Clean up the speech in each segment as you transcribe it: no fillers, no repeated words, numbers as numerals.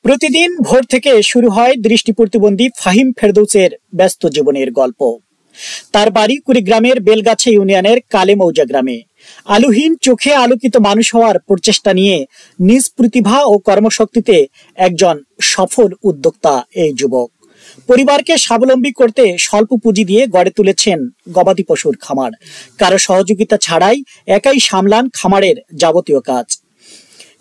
প্রতিদিন ভোর থেকে শুরু হয় দৃষ্টি প্রতিবন্ধী ফাহিম ফেরদৌসের ব্যস্ত জীবনের গল্প। তার বাড়ি কুড়িগ্রামের বেলগাছা ইউনিয়নের কালেমৌজা গ্রামে। আলোহীন চোখে আলোকিত মানুষ হওয়ার প্রচেষ্টা নিয়ে নিজ প্রতিভা ও কর্মশক্তিতে একজন সফল উদ্যোক্তা এই যুবক। পরিবারকে স্বাবলম্বী করতে স্বল্প পুঁজি দিয়ে গড়ে তুলেছেন গবাদি পশুর খামার। কারো সহযোগিতা ছাড়াই একাই সামলান খামারের যাবতীয় কাজ।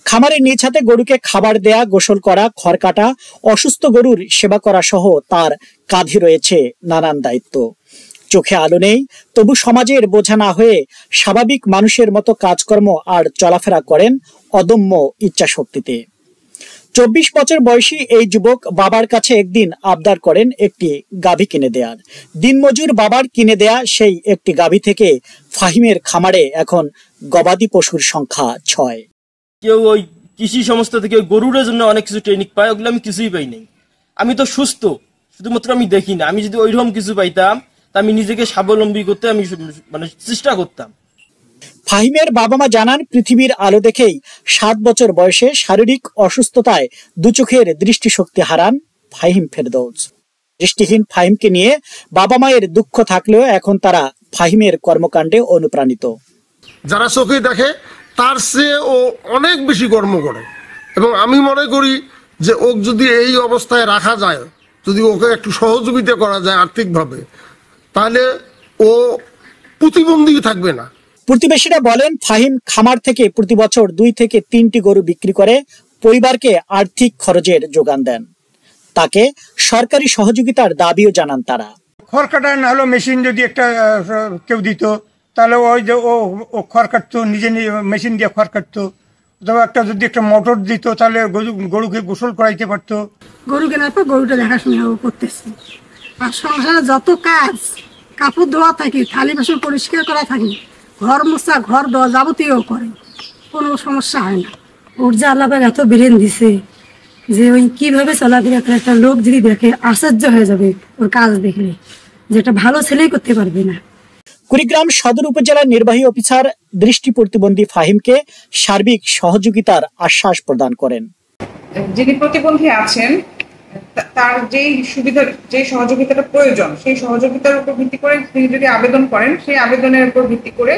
খামারের নিজ হাতে গরুকে খাবার দেয়া, গোসল করা, খড় কাটা, অসুস্থ গরুর সেবা করা সহ তার কাঁধে রয়েছে নানান দায়িত্ব। চোখে আলো নেই, তবু সমাজের বোঝা না হয়ে স্বাভাবিক মানুষের মতো কাজকর্ম আর চলাফেরা করেন অদম্য ইচ্ছাশক্তিতে। 24 বছর বয়সী এই যুবক বাবার কাছে একদিন আবদার করেন একটি গাভী কিনে দেয়ার। দিনমজুর বাবার কিনে দেয়া সেই একটি গাভী থেকে ফাহিমের খামারে এখন গবাদি পশুর সংখ্যা 6। কেউ ওই কৃষি সংস্থা থেকে গরুর জন্য অনেক কিছু ট্রেনিং পায়, ওগুলো আমি কিছুই পাই নাই। আমি তো সুস্থ, শুধুমাত্র আমি দেখি না। আমি যদি ওইরকম কিছু পাইতাম তা আমি নিজেকে স্বাবলম্বী করতে আমি চেষ্টা করতাম। ফাহিমের বাবা মা জানান, পৃথিবীর আলো দেখেই 7 বছর বয়সে শারীরিক অসুস্থতায় দুচোখের দৃষ্টিশক্তি হারান ফাহিম ফেরদৌস। দৃষ্টিহীন ফাহিমকে নিয়ে বাবা মায়ের দুঃখ থাকলেও এখন তারা ফাহিমের কর্মকাণ্ডে অনুপ্রাণিত। যারা চোখে দেখে তার চেয়ে ও অনেক বেশি কর্ম করে, এবং আমি মনে করি যে ওকে যদি এই অবস্থায় রাখা যায়, যদি ওকে একটু সহযোগিতা করা যায় আর্থিকভাবে, তাহলে ও প্রতিবন্ধী থাকবে না। প্রতিবেশীরা বলেন, ফাহিম খামার থেকে প্রতি বছর 2 থেকে 3টি গরু বিক্রি করে পরিবারকে আর্থিক খরচের যোগান দেন। তাকে সরকারি সহযোগিতার দাবিও জানান তারা। খড় কাটা না হলো মেশিন যদি একটা কেউ দিত, তাহলে ওই যে ও খড় কাটতো, নিজে মেশিন দিয়ে খড় কাটতো। অথবা যদি একটা মোটর দিত, তাহলে গরুকে গোসল করাইতে পারতো। গরু কেনার পর গরুটা দেখাশোনা করতেছে। আর সংসারে যত কাজ, কাপড় ধোয়া থাকে, থালি বাসন পরিষ্কার করা থাকে, ঘর মোছা, ঘর দেওয়া যাবতীয় করে, কোনো সমস্যা হয় না। ওর যে আল্লাহ এত ব্রেন দিছে যে ওই কিভাবে চলাফেরা করে, একটা লোক যদি দেখে আশ্চর্য হয়ে যাবে ওর কাজ দেখলে, যেটা ভালো ছেলেই করতে পারবে না। কুড়িগ্রাম সদর উপজেলার নির্বাহী অফিসার দৃষ্টি প্রতিবন্ধী ফাহিমকে সার্বিক সহযোগিতার আশ্বাস প্রদান করেন। যিনি প্রতিবন্ধী আছেন তার যেই সুবিধা, যে সহযোগিতাটা প্রয়োজন, সেই সহযোগিতার উপর ভিত্তি করে তিনি যদি আবেদন করেন, সেই আবেদনের উপর ভিত্তি করে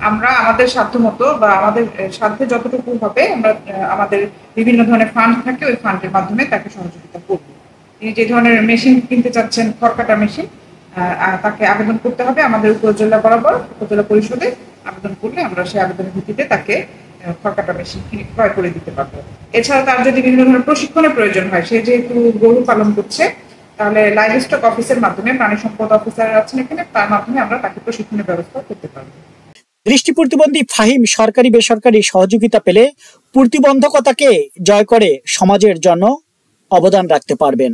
আমরা আমাদের সাধ্যমতো বা আমাদের সাধ্যে যতটুকু হবে, আমরা আমাদের বিভিন্ন ধরনের ফান্ড থাকে, ওই ফান্ডের মাধ্যমে তাকে সহযোগিতা করব। তিনি যে ধরনের মেশিন কিনতে চাচ্ছেন, খড় কাটা মেশিন, তাকে আবেদন করতে হবে আমাদের উপজেলা বরাবর, উপজেলা পরিষদে আবেদন করলে আমরা সেই আবেদনের ভিত্তিতে তাকে খড় কাটা মেশিন ক্রয় করে দিতে পারবো। এছাড়া তার যদি বিভিন্ন ধরনের প্রশিক্ষণের প্রয়োজন হয়, সে যেহেতু গরু পালন করছে, তাহলে লাইভ স্টক অফিসের মাধ্যমে, প্রাণী সম্পদ অফিসার আছেন এখানে, তার মাধ্যমে আমরা তাকে প্রশিক্ষণের ব্যবস্থা করতে পারবো। দৃষ্টি প্রতিবন্ধী ফাহিম সরকারি বেসরকারি সহযোগিতা পেলে প্রতিবন্ধকতাকে জয় করে সমাজের জন্য অবদান রাখতে পারবেন,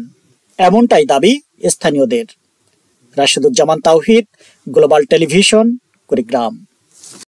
এমনটাই দাবি স্থানীয়দের। রাশেদুজ্জামান তাওহিদ, গ্লোবাল টেলিভিশন, কুড়িগ্রাম।